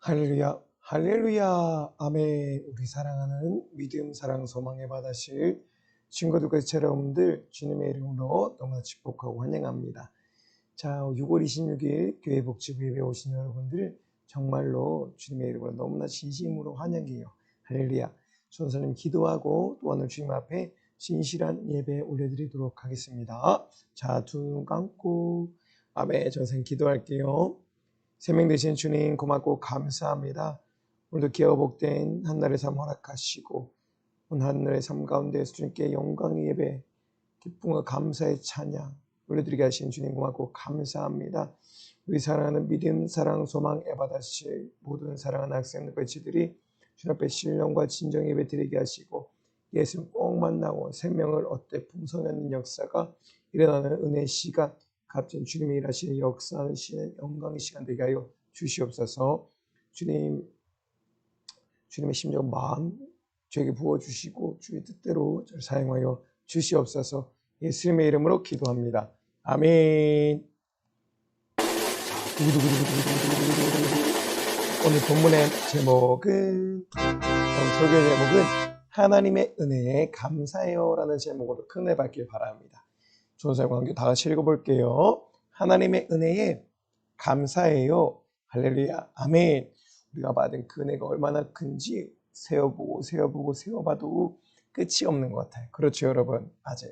할렐루야, 할렐루야, 아멘. 우리 사랑하는 믿음, 사랑, 소망의 바다실 친구들과 여러분들 주님의 이름으로 너무나 축복하고 환영합니다. 자, 6월 26일 교회 복지부 예배 오신 여러분들 정말로 주님의 이름으로 너무나 진심으로 환영해요. 할렐루야. 전사님 기도하고 또 오늘 주님 앞에 진실한 예배 올려드리도록 하겠습니다. 자, 두 눈 감고 아멘. 전사님 기도할게요. 생명 되신 주님 고맙고 감사합니다. 오늘도 기어복된 한날의 삶 허락하시고 오늘 한날의 삶 가운데서 주님께 영광의 예배 기쁨과 감사의 찬양 올려드리게 하신 주님 고맙고 감사합니다. 우리 사랑하는 믿음, 사랑, 소망, 애받아실 모든 사랑하는 학생들과 지들이 주님 앞에 신령과 진정 예배 드리게 하시고 예수님 꼭 만나고 생명을 얻되 풍성하는 역사가 일어나는 은혜의 시간 값진 주님이 일하시는 역사하시는 영광의 시간 되게 하여 주시옵소서. 주님의 심령 마음 저에게 부어주시고 주의 뜻대로 저를 사용하여 주시옵소서. 예수님의 이름으로 기도합니다. 아멘. 오늘 본문의 제목은 설교의 제목은 하나님의 은혜에 감사해요 라는 제목으로 큰을 받길 바랍니다. 전사님 관계 다 같이 읽어볼게요. 하나님의 은혜에 감사해요. 할렐루야. 아멘. 우리가 받은 그 은혜가 얼마나 큰지 세어봐도 끝이 없는 것 같아요. 그렇죠, 여러분? 맞아요.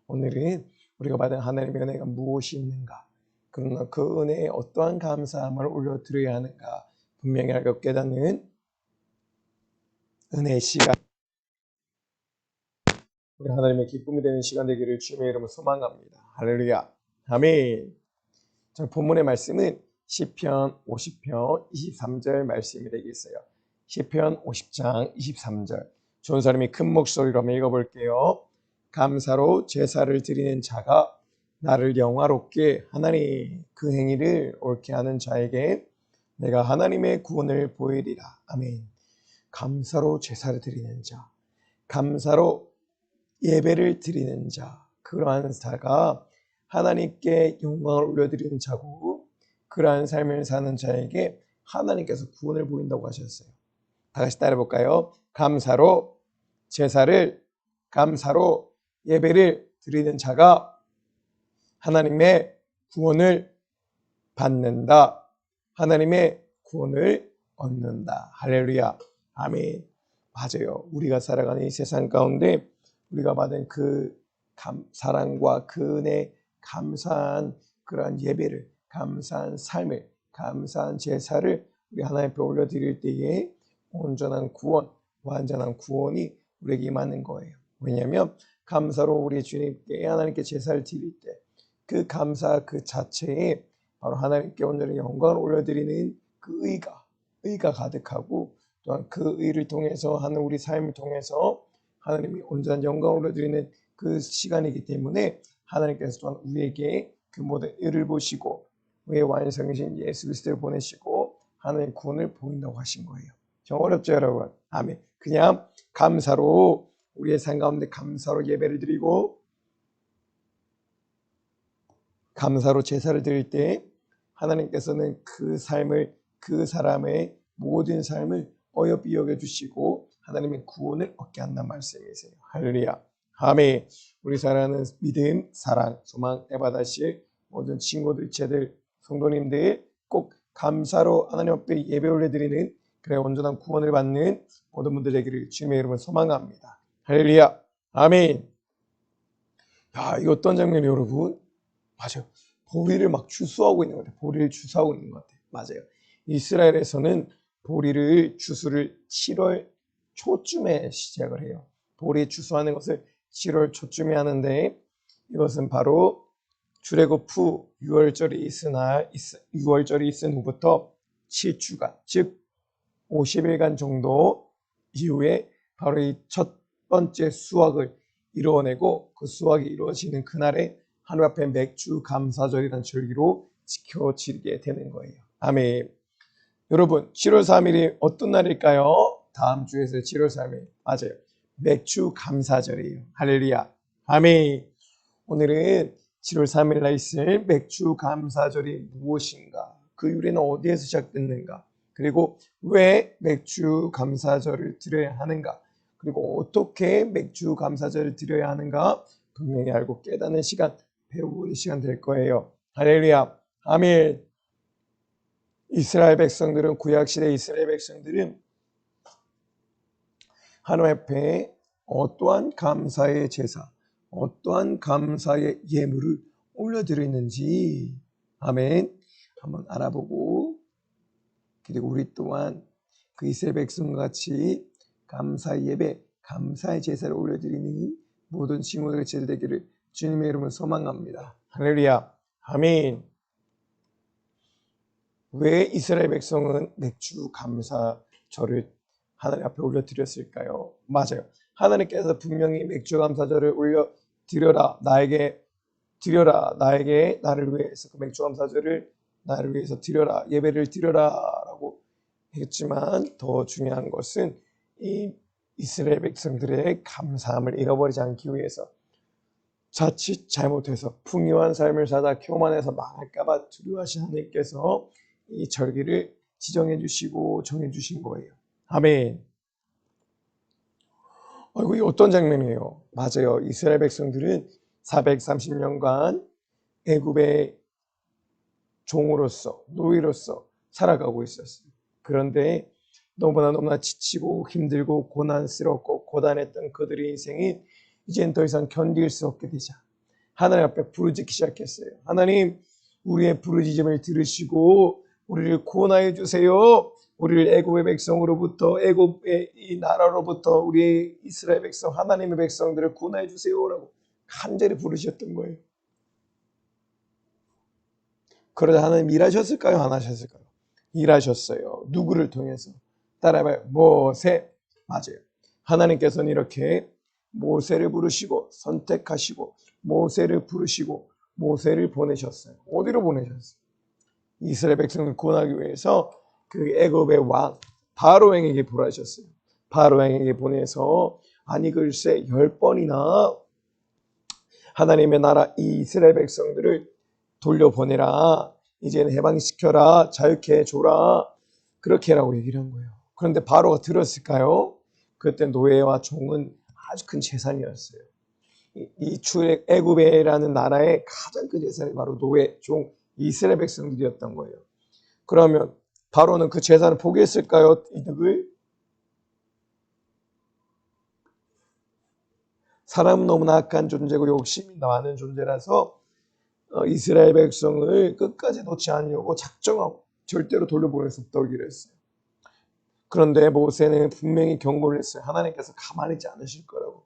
오늘은 우리가 받은 하나님의 은혜가 무엇이 있는가? 그러나 그 은혜에 어떠한 감사함을 올려드려야 하는가? 분명히 알고 깨닫는 은혜의 시간. 우리 하나님의 기쁨이 되는 시간 되기를 주님의 이름으로 소망합니다. 할렐루야. 아멘. 자, 본문의 말씀은 시편 50편 23절 말씀이 되겠어요. 시편 50장 23절. 좋은 사람이 큰 목소리로 한번 읽어볼게요. 감사로 제사를 드리는 자가 나를 영화롭게 하나니 그 행위를 옳게 하는 자에게 내가 하나님의 구원을 보이리라. 아멘. 감사로 제사를 드리는 자, 감사로 예배를 드리는 자, 그러한 자가 하나님께 영광을 올려드리는 자고 그러한 삶을 사는 자에게 하나님께서 구원을 보인다고 하셨어요. 다 같이 따라해볼까요? 감사로 제사를, 감사로 예배를 드리는 자가 하나님의 구원을 받는다. 하나님의 구원을 얻는다. 할렐루야. 아멘. 맞아요. 우리가 살아가는 이 세상 가운데 우리가 받은 그 사랑과 그 은혜, 감사한 그러한 예배를, 감사한 삶을, 감사한 제사를 우리 하나님 앞에 올려드릴 때에 온전한 구원, 완전한 구원이 우리에게 임하는 거예요. 왜냐하면 감사로 우리 주님께 하나님께 제사를 드릴 때 그 감사 그 자체에 바로 하나님께 온전히 영광을 올려드리는 그 의가 가득하고 또한 그 의를 통해서 하는 우리 삶을 통해서 하나님이 온전한 영광을 올려드리는 그 시간이기 때문에 하나님께서 또한 우리에게 그 모든 의를 보시고 우리의 완성이신 예수 그리스도를 보내시고 하나님의 구원을 보인다고 하신 거예요. 좀 어렵죠, 여러분? 아멘. 그냥 감사로 우리의 삶 가운데 감사로 예배를 드리고 감사로 제사를 드릴 때 하나님께서는 그 삶을 그 사람의 모든 삶을 어여삐 여겨주시고 하나님의 구원을 얻게 한다는 말씀이세요. 할렐루야. 아멘. 우리 사랑하는 믿음, 사랑, 소망, 애받아실 모든 친구들, 제들, 성도님들 꼭 감사로 하나님 앞에 예배 올려드리는 그래 온전한 구원을 받는 모든 분들 되기를 주님의 이름으로 소망합니다. 할렐루야. 아멘. 야, 이 어떤 장면이 여러분? 맞아요. 보리를 막 추수하고 있는 것 같아요. 보리를 추수하고 있는 것 같아요. 맞아요. 이스라엘에서는 보리를 추수를 7월 초쯤에 시작을 해요. 보리 추수하는 것을 7월 초쯤에 하는데 이것은 바로 출애굽 후 6월절이 있은 후부터 7주간 즉 50일간 정도 이후에 바로 이 첫 번째 수확을 이루어내고 그 수확이 이루어지는 그날에 하나님 앞에 맥주 감사절이라는 절기로 지켜지게 되는 거예요. 아멘. 여러분 7월 3일이 어떤 날일까요? 다음 주에서 7월 3일 맞아요. 맥주 감사절이에요. 할렐루야. 아멘. 오늘은 7월 3일 날 있을 맥주 감사절이 무엇인가? 그 유래는 어디에서 시작됐는가? 그리고 왜 맥주 감사절을 드려야 하는가? 그리고 어떻게 맥주 감사절을 드려야 하는가? 분명히 알고 깨닫는 시간, 배우는 시간 될 거예요. 할렐루야. 아멘. 이스라엘 백성들은 구약시대 이스라엘 백성들은 하나님 앞에 어떠한 감사의 제사, 어떠한 감사의 예물을 올려드리는지 아멘 한번 알아보고 그리고 우리 또한 그 이스라엘 백성과 같이 감사의 예배, 감사의 제사를 올려드리는 모든 친구들의 제자 되기를 주님의 이름으로 소망합니다. 할렐루야. 아멘. 왜 이스라엘 백성은 맥주 감사절을 하나님 앞에 올려드렸을까요? 맞아요. 하나님께서 분명히 맥주 감사절을 올려드려라. 드려라. 나를 위해서 그 맥주 감사절을 나를 위해서 드려라. 예배를 드려라. 라고 했지만 더 중요한 것은 이 이스라엘 백성들의 감사함을 잃어버리지 않기 위해서 자칫 잘못해서 풍요한 삶을 살다 교만해서 망할까봐 두려워하신 하나님께서 이 절기를 지정해 주시고 정해 주신 거예요. 아멘. 아이고, 이 어떤 장면이에요? 맞아요. 이스라엘 백성들은 430년간 애굽의 종으로서 노예로서 살아가고 있었어요. 그런데 너무나 지치고 힘들고 고난스럽고 고단했던 그들의 인생이 이젠 더 이상 견딜 수 없게 되자 하나님 앞에 부르짖기 시작했어요. 하나님, 우리의 부르짖음을 들으시고 우리를 구원하여 주세요. 우리를 애굽의 백성으로부터 애굽의 이 나라로부터 우리의 이스라엘 백성 하나님의 백성들을 구원하여 주세요라고 간절히 부르셨던 거예요. 그러자 하나님 일하셨을까요? 안 하셨을까요? 일하셨어요. 누구를 통해서? 따라해봐요. 모세. 맞아요. 하나님께서는 이렇게 모세를 부르시고 선택하시고 모세를 부르시고 모세를 보내셨어요. 어디로 보내셨어요? 이스라엘 백성을 구원하기 위해서 그 애굽의 왕 바로왕에게 보내셨어요. 바로왕에게 보내서 아니 글쎄 10번이나 하나님의 나라 이 이스라엘 백성들을 돌려보내라. 이제는 해방시켜라. 자유케 해줘라. 그렇게 라고 얘기를 한 거예요. 그런데 바로가 들었을까요? 그때 노예와 종은 아주 큰 재산이었어요. 이 출애 애굽이라는 나라의 가장 큰 재산이 바로 노예, 종, 이스라엘 백성들이었던 거예요. 그러면 바로는 그 재산을 포기했을까요? 이득을? 사람은 너무나 악한 존재고 욕심이 많은 존재라서 이스라엘 백성을 끝까지 놓지 않으려고 작정하고 절대로 돌려보낼 수 없다고 얘기를 했어요. 그런데 모세는 분명히 경고를 했어요. 하나님께서 가만히 있지 않으실 거라고.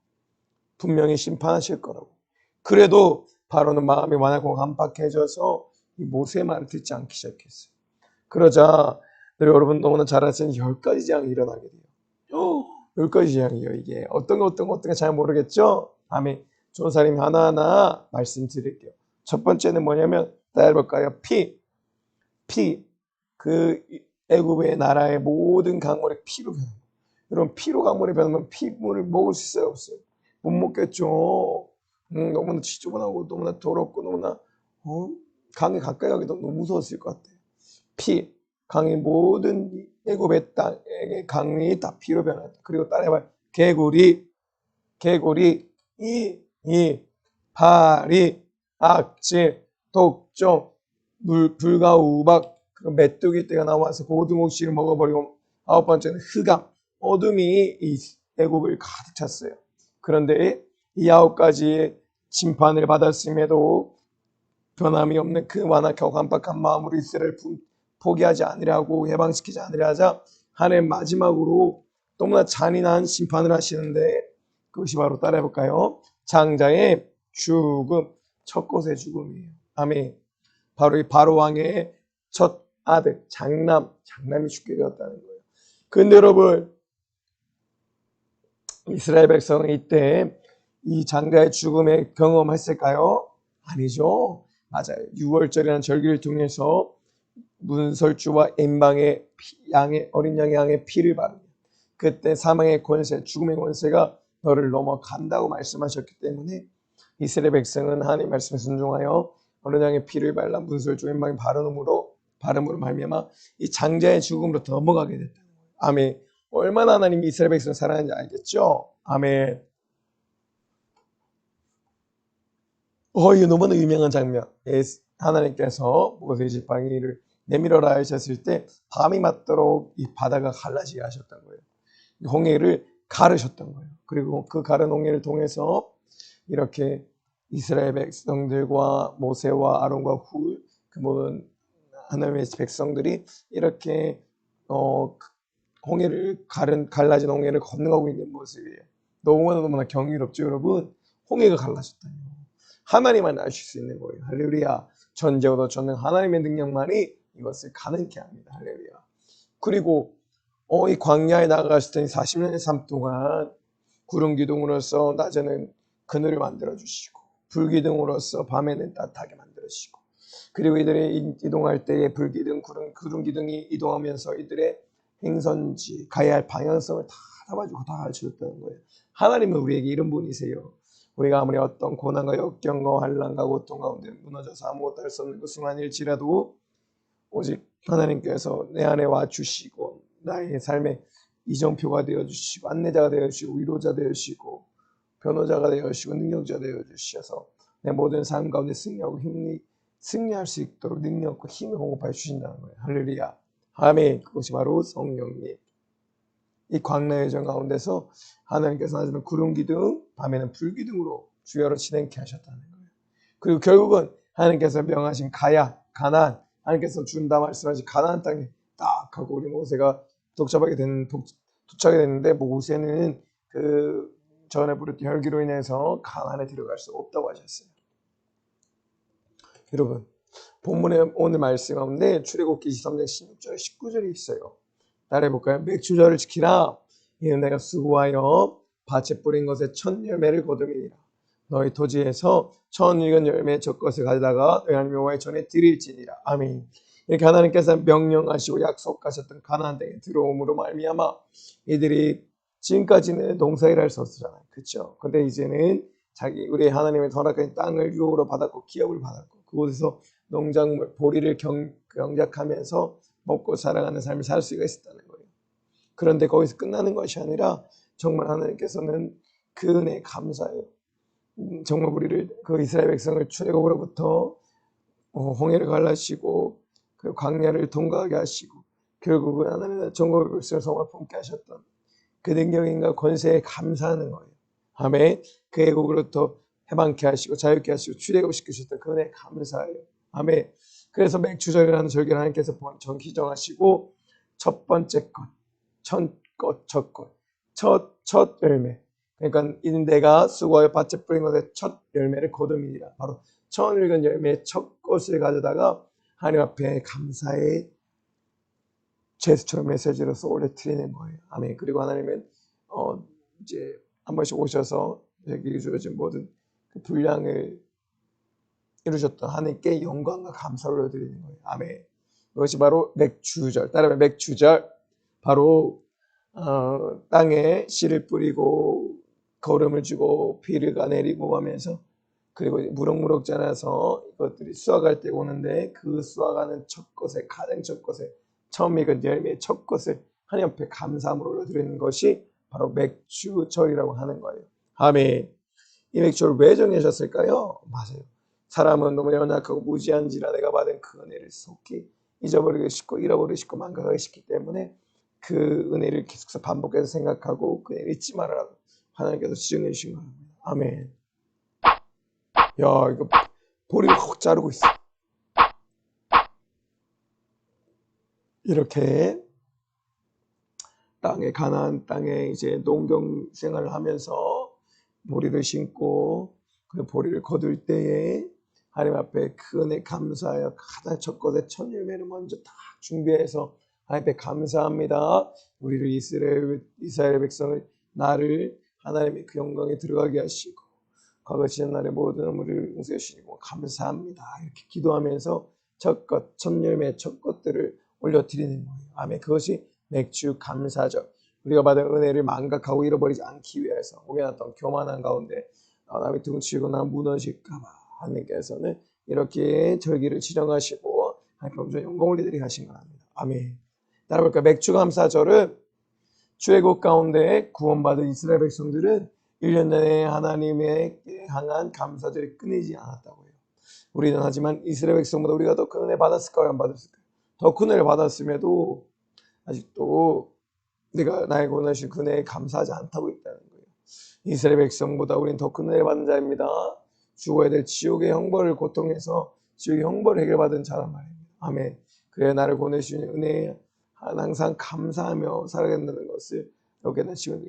분명히 심판하실 거라고. 그래도 바로는 마음이 완악하고 간박해져서 이 모세의 말을 듣지 않기 시작했어요. 그러자 여러분 너무나 잘 아시는 10가지 재앙이 일어나게 돼요. 10가지 재앙이에요. 이게 어떤 거 잘 모르겠죠? 아멘. 조사님 하나하나 말씀드릴게요. 첫 번째는 뭐냐면 따라해볼까요? 그 애굽의 나라의 모든 강물이 피로 변해요. 여러분 피로 강물이 변하면 피물을 먹을 수 있어요? 없어요? 못 먹겠죠. 너무나 지저분하고 너무나 더럽고 너무나 강에 가까이 가기 너무 무서웠을 것 같아요. 강의 모든 애굽의 땅의 강이 다 피로 변했다. 그리고 따라해봐요. 개구리, 파리, 악질, 독종, 불과 우박, 메뚜기 떼가 나와서 고등옥씨를 먹어버리고 9번째는 흑암, 어둠이 이 애굽을 가득 찼어요. 그런데 이 9가지의 심판을 받았음에도 변함이 없는 그 완악하고 간박한 마음으로 이스라엘을 포기하지 않으려고 해방시키지 않으려 하자 하나님 마지막으로 너무나 잔인한 심판을 하시는데 그것이 바로 따라해볼까요? 장자의 죽음, 첫 것의 죽음이에요. 아멘. 바로 이 바로왕의 첫 아들 장남이 죽게 되었다는 거예요. 근데 여러분 이스라엘 백성은 이때 이 장자의 죽음에 경험했을까요? 아니죠. 맞아요. 6월절이라는 절기를 통해서 문설주와 엠방의 어린 양의 피를 바릅니다. 그때 사망의 권세, 죽음의 권세가 너를 넘어간다고 말씀하셨기 때문에 이스라엘 백성은 하나님 말씀에 순종하여 어린 양의 피를 발라 문설주 엠방에 바르므로 발음으로 말미암아 이 장자의 죽음으로부터 넘어가게 됐다는 거예요. 아멘. 얼마나 하나님이 이스라엘 백성을 사랑하는지 알겠죠? 아멘. 이거 너무나 유명한 장면. 하나님께서 모세 지팡이를 내밀어라 하셨을 때 밤이 맞도록 이 바다가 갈라지게 하셨던 거예요. 홍해를 가르셨던 거예요. 그리고 그 가른 홍해를 통해서 이렇게 이스라엘 백성들과 모세와 아론과 훌, 그 모든 하나님의 백성들이 이렇게 홍해를 갈라진 홍해를 건너가고 있는 모습이에요. 너무나 경이롭죠, 여러분. 홍해가 갈라졌다니. 하나님만 아실 수 있는 거예요. 할렐루야. 전제보다 전능 하나님의 능력만이 이것을 가능케 합니다. 할렐루야. 그리고 이 광야에 나가셨을 때 40년의 삶 동안 구름 기둥으로서 낮에는 그늘을 만들어 주시고 불 기둥으로서 밤에는 따뜻하게 만들어 주시고 그리고 이들이 이동할 때에 불 기둥, 구름 기둥이 이동하면서 이들의 행선지, 가야 할 방향성을 다 잡아주고 다 가르쳐줬다는 거예요. 하나님은 우리에게 이런 분이세요. 우리가 아무리 어떤 고난과 역경과 환난과 고통 가운데 무너져서 아무것도 할 수 없는 그 순간일지라도 오직 하나님께서 내 안에 와주시고 나의 삶의 이정표가 되어주시고 안내자가 되어주시고 위로자 되어주시고 변호자가 되어주시고 능력자 되어주셔서 내 모든 삶 가운데 승리하고 승리할 수 있도록 능력과 힘을 공급하여 주신다는 거예요. 할렐루야. 아멘. 그것이 바로 성령님. 이 광야의 여정 가운데서 하나님께서 낮에는 구름 기둥, 밤에는 불 기둥으로 주여로 진행케 하셨다는 거예요. 그리고 결국은 하나님께서 명하신 가나안, 하나님께서 준다 말씀하신 가나안 땅에 딱 하고 우리 모세가 도착하게 됐는데 모세는 그 전에 부르던 혈기로 인해서 가나안에 들어갈 수 없다고 하셨어요. 여러분, 본문의 오늘 말씀 가운데 출애굽기 23장 16절 19절이 있어요. 따라해볼까요? 맥주절을 지키라. 이는 내가 수고하여 밭에 뿌린 것에 첫 열매를 거두리니라. 너희 토지에서 첫 익은 열매 첫 것을 가져다가 너희 하나님 여호와의 전에 드릴지니라. 아멘. 이렇게 하나님께서 명령하시고 약속하셨던 가나안 땅에 들어옴으로 말미암아 이들이 지금까지는 농사일을 할 수 없었잖아요. 그렇죠? 근데 이제는 우리 하나님의 허락한 땅을 유업으로 받았고 기업을 받았고 그곳에서 농작물 보리를 경작하면서 먹고 살아가는 삶을 살 수가 있었다는 거예요. 그런데 거기서 끝나는 것이 아니라 정말 하나님께서는 그 은혜에 감사해요. 정말 우리를 그 이스라엘 백성을 출애굽으로부터 홍해를 갈라시고 그 광야를 통과하게 하시고 결국은 하나님의 전국 백성을 성을 품게 하셨던 그 능력인가 권세에 감사하는 거예요. 아멘. 그 애국으로부터 해방케 하시고 자유케 하시고 출애굽시키셨던 그 은혜에 감사해요. 아멘. 그래서 맥주절이라는 절기를 하나님께서 기정하시고 첫 번째 것, 첫 열매. 그러니까 내가 수고하여 밭에 뿌린 것의 첫 열매를 거둠이니라. 바로 처음 읽은 열매의 첫 것을 가져다가 하나님 앞에 감사의 제스처럼 메시지로서 올려드리는 거예요. 아멘. 그리고 하나님은 이제 한 번씩 오셔서 여기 주어진 모든 그 분량을 이루셨던 하나님께 영광과 감사를 올려드리는 거예요. 아멘. 이것이 바로 맥주절. 따라하면 맥주절. 바로 땅에 씨를 뿌리고 거름을 주고 비가 내리고 하면서 그리고 무럭무럭 자라서 이것들이 수확할 때 오는데 그 수확하는 첫 것에 가장 첫 것에 처음 익은 열매의 첫 것을 하나님 앞에 감사함으로 올려드리는 것이 바로 맥주절이라고 하는 거예요. 아멘. 이 맥주를 왜 정하셨을까요? 맞아요. 사람은 너무 연약하고 무지한지라 내가 받은 그 은혜를 속히 잊어버리기 쉽고 잃어버리기 쉽고 망각하기 쉽기 때문에 그 은혜를 계속해서 반복해서 생각하고 그 은혜를 잊지 말아라고 하나님께서 지정해 주신 겁니다. 아멘. 야, 이거 보리가 확 자르고 있어. 이렇게 가나안 땅에 이제 농경 생활을 하면서 보리를 심고 그 보리를 거둘 때에 하나님 앞에 그 은혜 감사하여 가장 첫 것에 첫 열매를 먼저 다 준비해서 하나님 앞에 감사합니다. 우리를 이스라엘 백성을 나를 하나님의 그 영광에 들어가게 하시고 과거 지난 날의 모든 우리를 용서해 주시고 감사합니다. 이렇게 기도하면서 첫 열매 첫 것들을 올려드리는 거예요. 아멘. 그것이 맥주 감사절. 우리가 받은 은혜를 망각하고 잃어버리지 않기 위해서 혹여나 어떤 교만한 가운데 남이 등치고 나 무너질까봐 하나님께서는 이렇게 절기를 지정하시고 하나님께 온전히 영광 올려드리게 하신 거랍니다. 아멘. 따라볼까? 맥주감사절은 출애굽 가운데 구원받은 이스라엘 백성들은 1년 전에 하나님의 향한 감사절이 끊이지 않았다고 해요. 우리는 하지만 이스라엘 백성보다 우리가 더 큰 은혜 받았을까요? 안 받았을까요? 더 큰 은혜를 받았음에도 아직도 내가 나에게 원하신 그 은혜에 감사하지 않다고 있다는 거예요. 이스라엘 백성보다 우리는 더 큰 은혜를 받은 자입니다. 죽어야 될 지옥의 형벌을 고통해서 지옥의 형벌을 해결받은 자란 말입니다. 아멘. 그래 나를 보내주신 은혜에 항상 감사하며 살아간다는 것을 여기에다 지금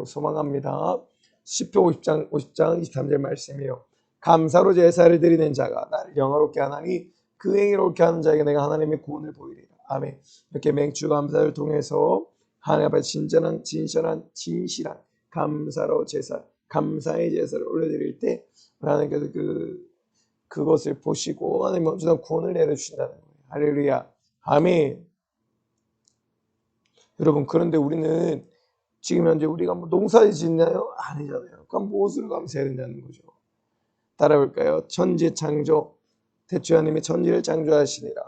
소망합니다. 시편 50장 23절 말씀이요. 감사로 제사를 드리는 자가 나를 영화롭게 하나니 그 행위를 옳게 하는 자에게 내가 하나님의 구원을 보이리라. 아멘. 이렇게 맹주 감사를 통해서 하나님 앞에 진실한 감사로 제사, 감사의 제사를 올려드릴 때 하나님께서 그것을 보시고 하나님 언제나 구원을 내려주신다는 거예요. 할렐루야. 아멘. 여러분, 그런데 우리는 지금 현재 우리가 뭐 농사를 짓나요? 아니잖아요. 그럼 무엇으로 감사해야 된다는 거죠. 따라볼까요? 천지 창조, 대초 하나님이 천지를 창조하시니라.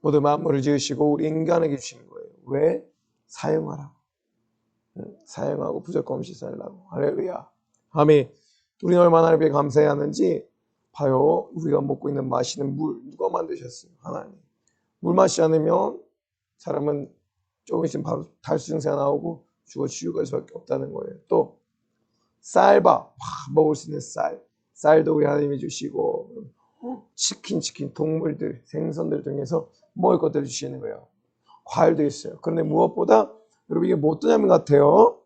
모든 만물을 지으시고 우리 인간에게 주신 거예요. 왜? 사용하라고. 사용하고 부족함 없이 살라고. 할렐루야. 아멘. 우리는 얼마나 하나님께 감사해야 하는지 봐요. 우리가 먹고 있는 마시는 물 누가 만드셨어요? 하나님. 물 마시지 않으면 사람은 조금 있으면 바로 탈수증세가 나오고 죽을 수밖에 없다는 거예요. 또 쌀밥 먹을 수 있는 쌀도 우리 하나님이 주시고 치킨 동물들 생선들 중에서 먹을 것들을 주시는 거예요. 과일도 있어요. 그런데 무엇보다 여러분 이게 뭐 어떤 장면 같아요?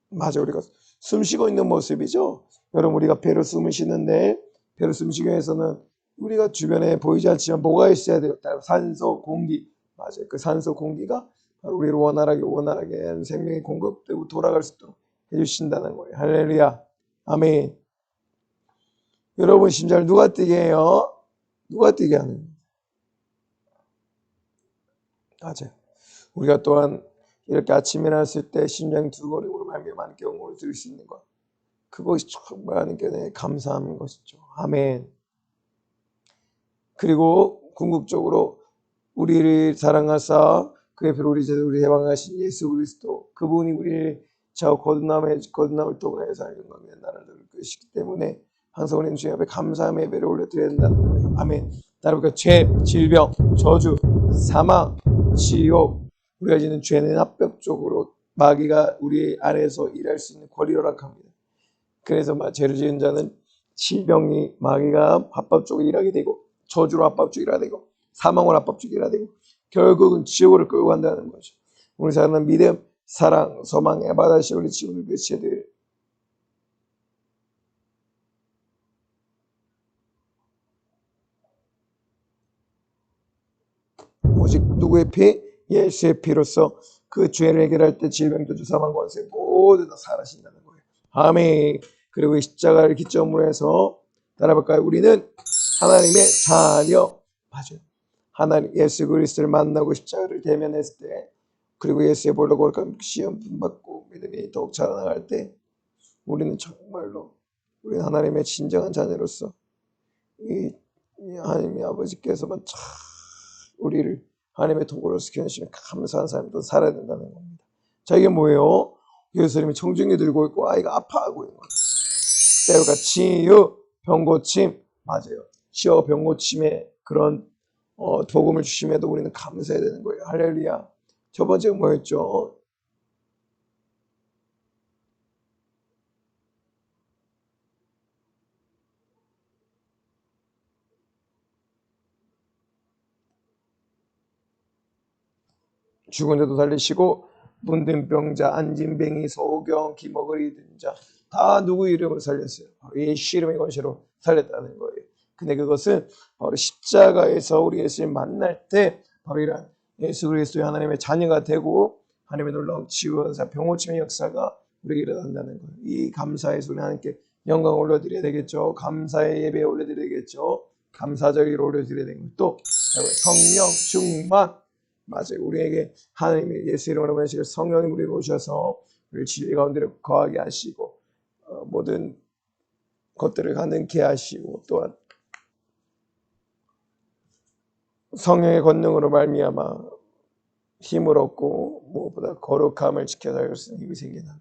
맞아, 우리가 숨 쉬고 있는 모습이죠. 여러분 우리가 배로 숨을 쉬는데 배로 숨쉬기 위해서는 우리가 주변에 보이지 않지만 뭐가 있어야 돼요? 산소, 공기. 맞아요. 그 산소, 공기가 바로 우리를 원활하게 생명이 공급되고 돌아갈 수 있도록 해주신다는 거예요. 할렐루야. 아멘. 여러분 심장을 누가 뛰게 해요? 누가 뛰게 하는? 맞아요. 우리가 또한 이렇게 아침에 일어났을 때 심장 두근거림으로 말미암아 경고를 들을 수 있는 것. 그것이 정말 하나님께 감사한 것이죠. 아멘. 그리고 궁극적으로 우리를 사랑하사 그의 피로 우리 해방하신 예수 그리스도 그분이 우리를 저 거듭남을 통하여서 영광의 나라를 이끌시기 때문에 항상 우리는 주님 앞에 감사함의 예배를 올려드려야 된다는 거예요. 아멘. 따라서 죄, 질병, 저주, 사망, 지옥 우리가 지는 죄는 합법적으로 마귀가 우리 안에서 일할 수 있는 권리를 허락합니다. 그래서 죄를 지은 자는 질병이 마귀가 합법적으로 일하게 되고 저주로 합법적으로 일하게 되고 사망으로 합법적으로 일하게 되고 결국은 지옥으로 끌고 간다는 거죠. 우리 사람은 믿음, 사랑, 소망, 에바다시 우리 지옥을 그 죄들 오직 누구의 피? 예수의 피로서 그 죄를 해결할 때 질병, 저주, 사망, 권세 모두 다 사라진다는 거예요. 아멘. 그리고 이 십자가를 기점으로 해서 따라볼까요? 우리는 하나님의 자녀. 맞아요. 하나님 예수 그리스도를 만나고 십자가를 대면했을 때 그리고 예수의 볼로 거룩한 시험 받고 믿음이 더욱 자라나갈 때 우리는 정말로 우리 하나님의 진정한 자녀로서 이 하나님의 아버지께서만 참 우리를 하나님의 도구로서 키우시면 감사한 삶도 살아야 된다는 겁니다. 자, 이게 뭐예요? 예수님이 청중기 들고 있고 아이가 아파하고 있는 거예요. 때로가 치유, 병고침, 맞아요. 치유, 병고침의 그런 도움을 주심에도 우리는 감사해야 되는 거예요. 할렐루야. 첫 번째가 뭐였죠? 죽은 자도 살리시고 문든 병자, 안진뱅이, 소경, 기먹을 든 자 다 누구 이름으로 살렸어요? 예수 이름의 권세로 살렸다는 거예요. 근데 그것은 바로 십자가에서 우리 예수님 만날 때 바로 이런 예수 그리스도의 하나님의 자녀가 되고 하나님의 놀라운 치유와 병고침의 역사가 우리에게 일어난다는 거예요. 이 감사의 우리 하나님께 영광 올려드려야 되겠죠. 감사의 예배 올려드려야겠죠. 감사절기를 올려드려야 되고 또 성령 충만 맞아요. 우리에게 하나님의 예수 이름으로 보내시고 성령이 우리에게 오셔서 우리를 진리 가운데 거하게 하시고 모든 것들을 가능케 하시고 또한 성령의 권능으로 말미암아 힘을 얻고 무엇보다 거룩함을 지켜 살릴 수 있는 힘이 생기는.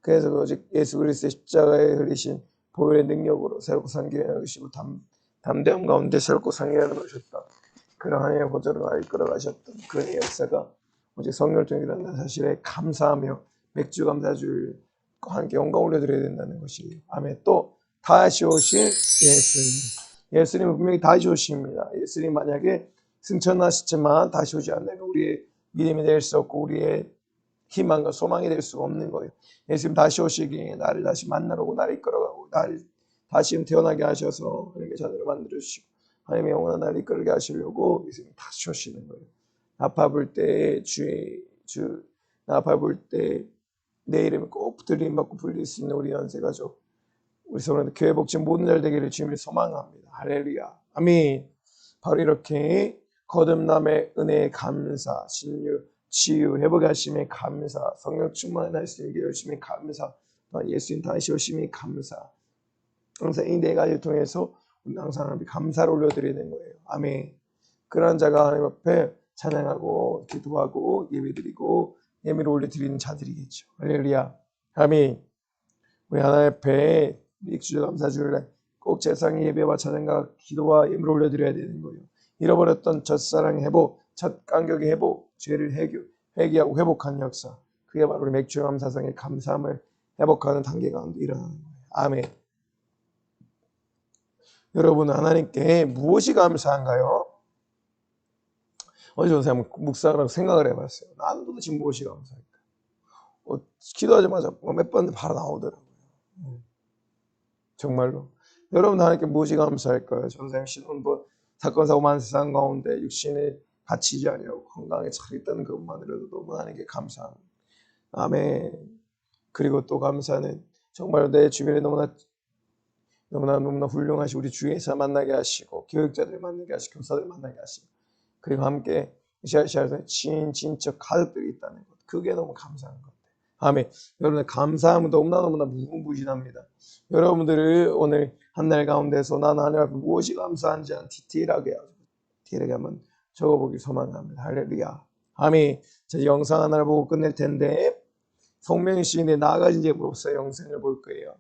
그래서 오직 예수 그리스도의 십자가에 흘리신 보혈의 능력으로 새롭고 상기하여 주시고 담대함 가운데 새롭고 상기하여 주셨다. 그런 하나님의 보좌로 나를 이끌어 가셨던 그의 역사가 오직 성령을 통해 일어난 사실에 감사하며 맥주 감사주를 함께 영광 올려드려야 된다는 것이. 아멘. 또 다시 오신 예수님. 예수님은 분명히 다시 오십니다. 예수님 만약에 승천하시지만 다시 오지 않으면 우리의 믿음이 될 수 없고 우리의 희망과 소망이 될 수가 없는 거예요. 예수님 다시 오시기에 나를 다시 만나러 오고 나를 이끌어가고 나를 다시 태어나게 하셔서 하나님의 자녀로 만들어주시고 하나님의 영원한 나를 이끌게 하시려고 예수님 다시 오시는 거예요. 아파 볼 때 아파 볼 때 내 이름을 꼭 들림 받고 불릴 수 있는 우리 연세가족 우리 서로 교회 복지 모든 날 되기를 주님을 소망합니다. 할렐루야. 아멘. 바로 이렇게 거듭남의 은혜에 감사, 신유, 치유, 회복하심에 감사, 성령 충만할 수 있게 열심히 감사, 예수님 다시 오심에 감사. 항상 이 네 가지를 통해서 우리 항상 하나님께 감사를 올려드리는 거예요. 아멘. 그런 자가 하나님 앞에 찬양하고 기도하고 예배드리고 예배를 올려드리는 자들이겠죠. 할렐루야. 아멘. 우리 하나님 앞에 익주주 감사주일에 꼭 제사의 예배와 찬양과 기도와 예물을 올려드려야 되는 거예요. 잃어버렸던 첫사랑의 회복, 첫 간격의 회복, 죄를 회개하고 회복하는 역사. 그게 바로 우리 맥주 감사성의 감사함을 회복하는 단계 가운데 일어나는 거예요. 아멘. 여러분 하나님께 무엇이 감사한가요? 어제 저는 묵상하라고 생각을 해봤어요. 나는 도대체 무엇이 감사할까? 기도하자마자 몇 번 바로 나오더라고요. 정말로. 여러분 하나님께 무엇이 감사할까요? 전생 신혼부 사건 사고 많은 세상 가운데 육신에 다치지 아니하고 건강에 잘 있다는 것만으로도 너무 하나님께 감사합니다. 아멘. 그리고 또 감사는 정말 내 주변에 너무나 훌륭하신 우리 주의사 만나게 하시고 교육자들 만나게 하시고 교사들 만나게 하시고 그리고 함께 시알시알에서 친척 가족들이 있다는 것. 그게 너무 감사한 것. 아멘. 여러분의 감사함은 너무나 무궁무진합니다. 여러분들을 오늘 한 날 가운데서 나는 하나님 앞에 무엇이 감사한지 디테일하게 한번 적어보기 소망합니다. 할렐루야. 아멘. 제 영상 하나를 보고 끝낼 텐데 성명희 씨인데 나아가신 제으로서 영상을 볼 거예요.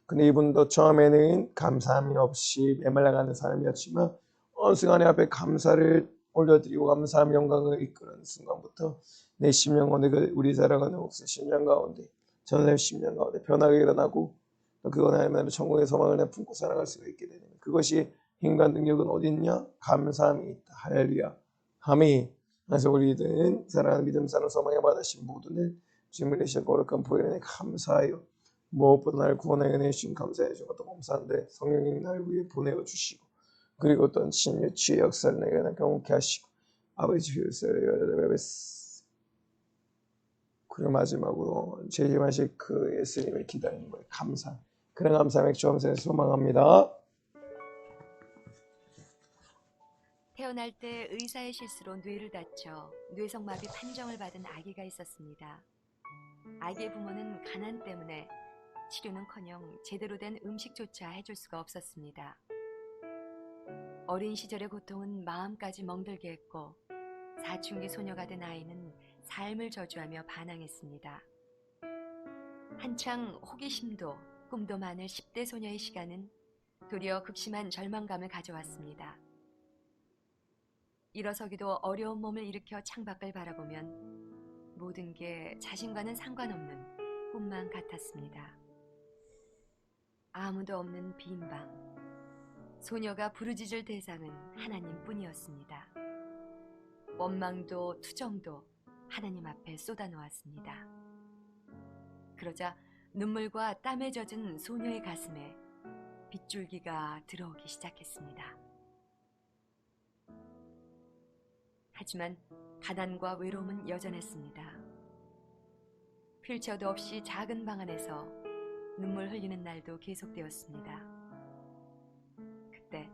근데 이분도 처음에는 감사함이 없이 메말라가는 사람이었지만 어느 순간 하나님 앞에 감사를 올려드리고 감사함 영광을 이끄는 순간부터 내 심령 가운데 우리 살아가는 목숨 심령 가운데 전의 심령 가운데 변화가 일어나고 그건 하나님의 천국의 소망을 품고 살아갈 수가 있게 되는 그것이 힘과 능력은 어디 있냐? 감사함이 있다. 할렐루야. 아멘. 그래서 우리들은 사랑하는 믿음 사랑 소망에 받으신 모두는 주님을 내신 거룩한 보혈에 감사하여 무엇보다 나를 구원하여 내신 감사해 주고 또 감사한데 성령님 나를 위해 보내어 주시고 그리고 또 치유의 역사를 내게 경험케 하시고 아버지 비유세를 그리고 마지막으로 재림하실 그 예수님을 기다리는 거예요. 감사. 그런 감사 맥주 감사를 소망합니다. 태어날 때 의사의 실수로 뇌를 다쳐 뇌성마비 판정을 받은 아기가 있었습니다. 아기의 부모는 가난 때문에 치료는커녕 제대로 된 음식조차 해줄 수가 없었습니다. 어린 시절의 고통은 마음까지 멍들게 했고 사춘기 소녀가 된 아이는 삶을 저주하며 반항했습니다. 한창 호기심도 꿈도 많을 10대 소녀의 시간은 도리어 극심한 절망감을 가져왔습니다. 일어서기도 어려운 몸을 일으켜 창밖을 바라보면 모든 게 자신과는 상관없는 꿈만 같았습니다. 아무도 없는 빈 방, 소녀가 부르짖을 대상은 하나님뿐이었습니다. 원망도 투정도 하나님 앞에 쏟아놓았습니다. 그러자 눈물과 땀에 젖은 소녀의 가슴에 빗줄기가 들어오기 시작했습니다. 하지만 가난과 외로움은 여전했습니다. 휠체어도 없이 작은 방 안에서 눈물 흘리는 날도 계속되었습니다. 그때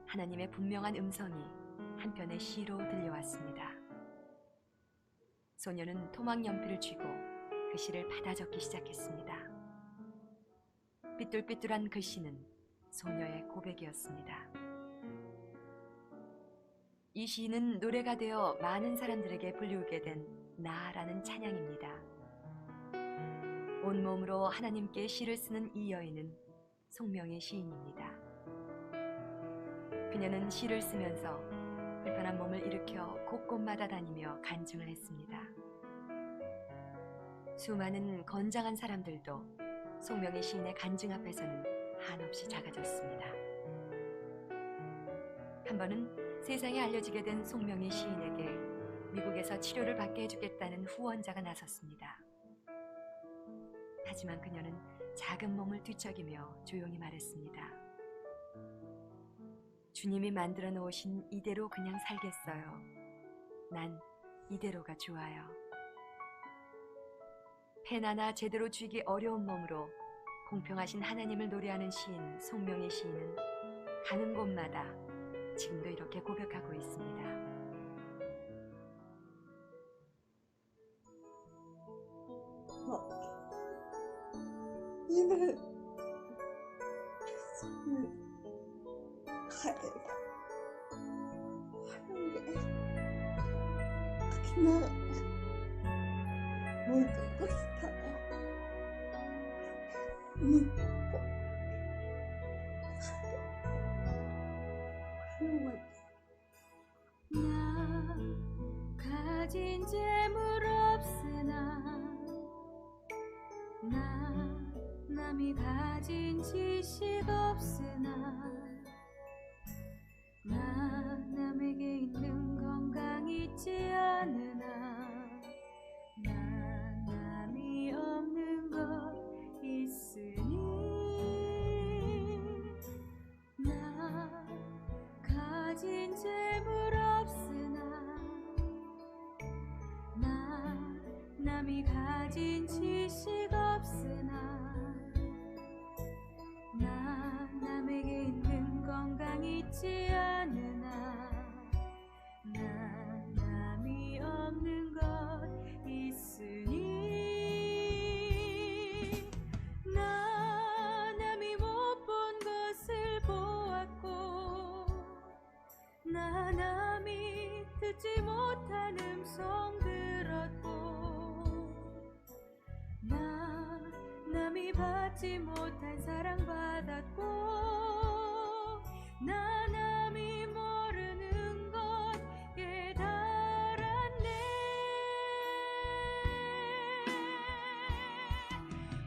하나님의 분명한 음성이 한편의 시로 들려왔습니다. 소녀는 토막 연필을 쥐고 그 시를 받아 적기 시작했습니다. 삐뚤삐뚤한 글씨는 소녀의 고백이었습니다. 이 시는 노래가 되어 많은 사람들에게 불리우게 된 나라는 찬양입니다. 온몸으로 하나님께 시를 쓰는 이 여인은 송명의 시인입니다. 그녀는 시를 쓰면서 불편한 몸을 일으켜 곳곳마다 다니며 간증을 했습니다. 수많은 건장한 사람들도 송명의 시인의 간증 앞에서는 한없이 작아졌습니다. 한 번은 세상에 알려지게 된 송명의 시인에게 미국에서 치료를 받게 해주겠다는 후원자가 나섰습니다. 하지만 그녀는 작은 몸을 뒤척이며 조용히 말했습니다. 주님이 만들어 놓으신 이대로 그냥 살겠어요. 난 이대로가 좋아요. 펜 하나 제대로 쥐기 어려운 몸으로 공평하신 하나님을 노래하는 시인 송명의 시인은 가는 곳마다 지금도 이렇게 고백하고 있습니다. 이날 손을 가해라 하는 게 그날 모든 것이 다 믿고 하는 거지. 나 가진 재물 없으나 나 남이 가진 지식 없으나 나 남에게 있는 건강 있지 않으나 나 남이 없는 것 있으니 나 가진 재물 없으나 나 남이 가진 지식 없으나 나 남에게 있는 건강 있지 않으나 나 남이 없는 것 있으니 나 남이 못 본 것을 보았고 나 남이 듣지 못한 음성 들었고 나 남이 받지 못한 사랑 받았고 나 남이 모르는 것 깨달았네.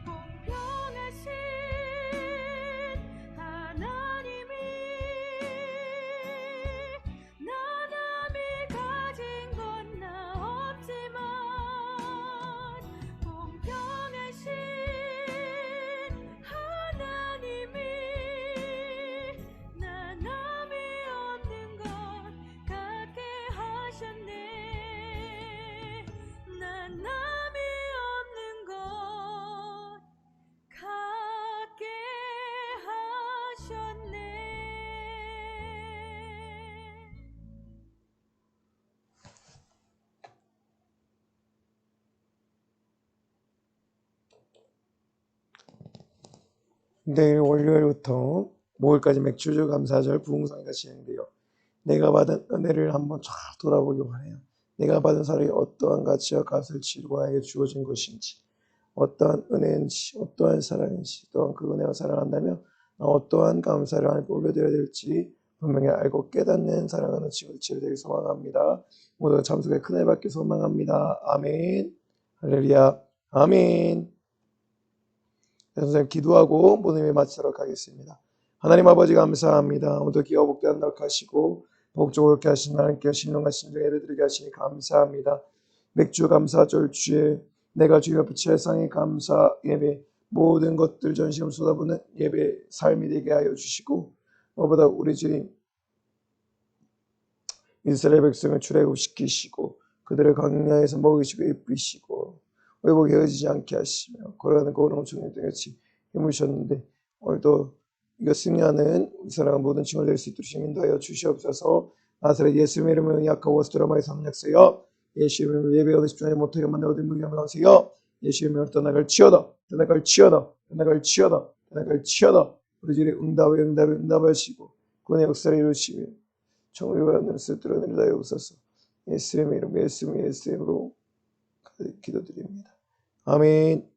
공평하신 하나님이 나 남이 가진 건 나 없지만 공평하신 하나님이 나 남이 없는 것 갖게 하셨네. 나 남이 없는 것 갖게 하셨네. 내일 월요일부터 목요일까지 맥주주 감사절 부흥성회가 진행되어 내가 받은 은혜를 한번 쫙 돌아보기 원해요. 내가 받은 사랑이 어떠한 가치와 값을 치르고 나에게 주어진 것인지, 어떠한 은혜인지, 어떠한 사랑인지, 또한 그 은혜와 사랑을 한다면 어떠한 감사를 하나님께 올려드려야 될지 분명히 알고 깨닫는 사랑하는 친구들 되길 소망합니다. 모두 참석에 큰 애 받기 소망합니다. 아멘. 할렐루야. 아멘. 네, 선생님 기도하고 모든 일 마치도록 하겠습니다. 하나님 아버지 감사합니다. 오늘도 기가 복되한 날 하시고 복종을 이렇게 하신 하나님께 신령한 심정 예배 드리게 하시니 감사합니다. 맥주 감사절 주에 내가 주님 앞에 최상의 감사 예배 모든 것들 전심을 쏟아부는 예배 삶이 되게 하여 주시고 무엇보다 우리 주님 이스라엘 백성을 출애굽시키시고 그들을 광야에서 먹이시고 입히시고 회복이 헤어지지 않게 하시며 걸어가는 거룩한 주님 같이 힘으셨는데 오늘도 이거 승리하는 우리 사랑하는 모든 친구들 될 수 있도록 인도하여 주시옵소서. 나사렛 예수님의 이름으로 약하고 드라마의 삼약서여 예수 이름으로 예배하는 집중하지 못하게 만나 얻은 무기함을 하세요. 예수 이름으로 떠나갈 치어다 떠나갈 치어다 떠나갈 치어다 떠나갈 치어다 우리 주의 응답하시고 구원의 역사를 이루시며 정의와 하늘에서 뚫어내리다옵소서. 예수님의 이름, 예수님으로 기도드립니다. 아멘.